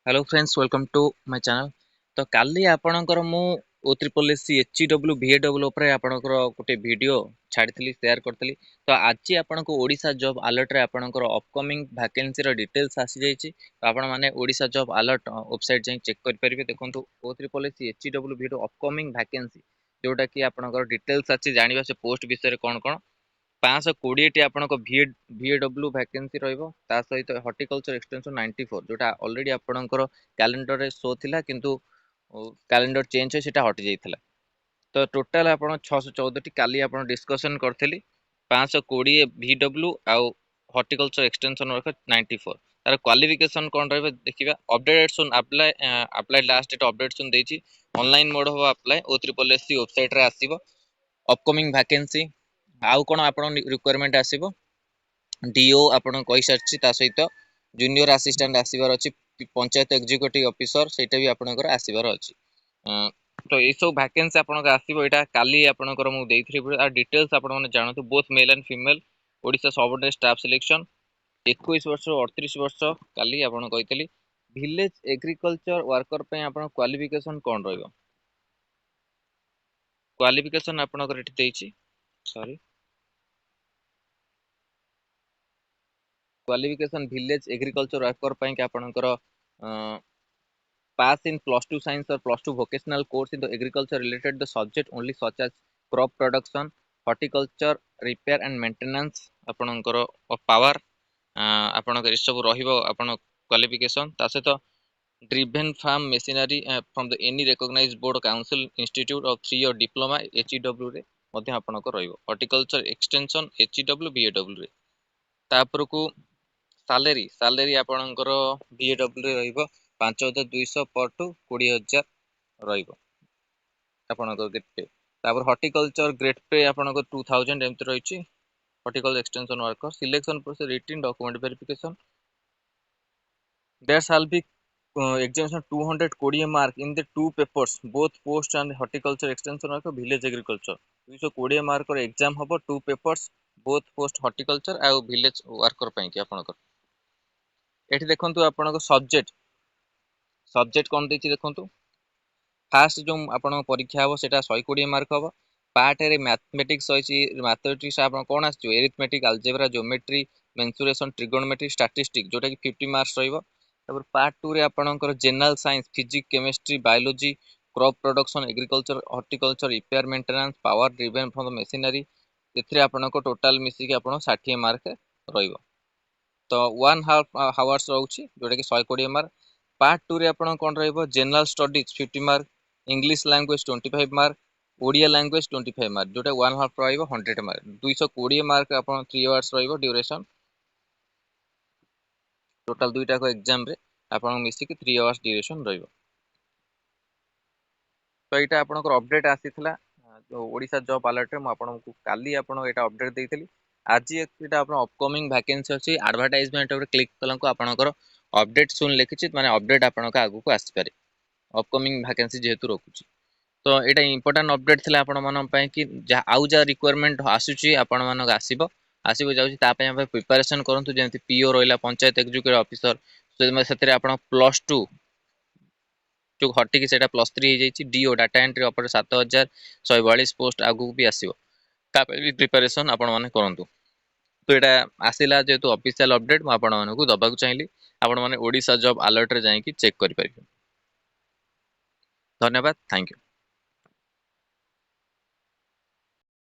Hello friends welcome to my channel. तो काली आपणकर मु OSSC HEW VAW ऊपर आपणकर गोटे वीडियो छाड़ी शेयर करतली। तो आज आपनको ओडिशा जॉब अलर्ट रे आपणकर अपकमिंग वैकेंसी रो डिटेल्स आसी जाईची। तो आपण माने ओडिशा जॉब अलर्ट वेबसाइट जाई चेक कर परिबे। देखंतु OSSC HEW VAW upcoming vacancy जोटा कि आपणकर डिटेल्स अछि जानिबा से पोस्ट विषय कोन कोन 520 आपनको VAW वैकेंसी रहिबो। ता सहित हॉर्टिकल्चर एक्सटेंशन 94 जोटा ऑलरेडी आपणकर कैलेंडर रे शो थिला किंतु कैलेंडर चेंज है सेटा हटि जाइथिला। तो टोटल आपण 614 टी काली आपण डिस्कशन करथिली। 520 VW आउ हॉर्टिकल्चर एक्सटेंशन वर्कर 94 तार क्वालिफिकेशन कोन रहबे देखिबा। अपडेटेड सुन अप्लाई लास्ट डेट अपडेट सुन देछि। ऑनलाइन मोड हो अप्लाई OSSC वेबसाइट रे आसीबो। अपकमिंग वैकेंसी आउ कोन आपण रिक्वायरमेंट आसीबो डीओ आपण कहि सारछि। ता सहित जूनियर असिस्टेंट आसीबार अछि। पंचायत एग्जीक्यूटिव ऑफिसर सेटा भी आपणकर आसीबार अछि। तो ए सब वैकेंसी आपणकर आसीबो। एटा काली आपणकर मु देइथि आ डिटेल्स आपण माने जानतु both male and female Odisha subordinate staff selection 21 वर्ष 38 वर्ष काली आपण कहितली। विलेज एग्रीकल्चर वर्कर पे आपण क्वालिफिकेशन कोन रहइबो। क्वालिफिकेशन आपणकर एठी देइछि। Sorry qualification village agriculture worker ପାଇଁ कि आपणकर pass in +2 science or +2 vocational course in the agriculture related the subject only such as crop production, horticulture, repair and maintenance आपणकर power आपणकर सब रहिबो आपण क्वालिफिकेशन। ता सहित driven farm machinery from the any recognized board council institute of 3 year diploma HEW रे मध्ये आपणकर रहिबो। horticulture extension HEW VAW रे तापरकू सालेरी आपणकर VAW रे रहिबो 5200 पर टू 20000 रहिबो आपणकर ग्रेड पे। तापर हॉर्टिकल्चर ग्रेड पे आपणकर 2000 एमती रहिछि। Horticulture extension worker selection process written document verification there shall be examination 220 mark in the two papers both post and horticulture extension worker village agriculture 220 mark रो exam हबो two papers both post horticulture आ village worker पई कि आपणकर एठी देखंतु आपणकर subject कोन देछि देखंतु। फास्ट जो आपण परीक्षा हो सेटा 120 मार्क हो। पार्ट रे मैथमेटिक्स होइछि। मैथमेटिक्स आपण कोन आछि arithmetic algebra geometry mensuration trigonometry statistics जोटा कि 50 मार्क्स रहिबो। तापर पार्ट 2 रे आपणकर general science physics chemistry biology crop production agriculture horticulture repair maintenance power driven from the machinery एथिरे आपणको टोटल मिसी कि आपण 60 मार्क रहिबो। तो 1.5 आवर्स रहउछि जोटा कि 120 मार्क। पार्ट 2 रे आपण कोन रहइबो general studies 50 mark English language 25 mark Odia language 25 mark जोटा 1.5 रहइबो 100 मार्क 220 मार्क आपण 3 आवर्स रहइबो ड्यूरेशन। टोटल दुईटा को एग्जाम रे आपण मिसी कि 3 आवर्स ड्यूरेशन रहइबो। तो एटा आपनकर अपडेट आसीथिला जो ओडिशा जॉब अलर्ट रे म आपनको काली आपण एटा अपडेट देइथिली। आज एटा आपण अपकमिंग वैकेंसी अछि एडवर्टाइजमेंट ऊपर क्लिक कलंको आपनकर अपडेट सुन लिखिछि माने अपडेट आपनका आगु को आसी पारे अपकमिंग वैकेंसी जेहेतु रखुछि। तो एटा इंपोर्टेंट अपडेट थिला आपण मन पय कि आउ जा रिक्वायरमेंट आसुछि आपण मन आसीबो जाउछि ता पय हम प्रिपरेशन करंतु जेंति पीओ रोइला पंचायत एग्जीक्यूटिव ऑफिसर सेतरे आपण +2 जो हटि कि सेटा +3 हे जाइछि। DO data entry operator 7142 post आगु भी आसीबो ता पय भी प्रिपरेशन आपण माने करंतु। तो एटा आसिला जेतु ऑफिशियल अपडेट म आपण मानकु दबाकु चाहली आपण माने ओडिशा जॉब अलर्ट रे जाई कि चेक करि परिबे। धन्यवाद थैंक यू।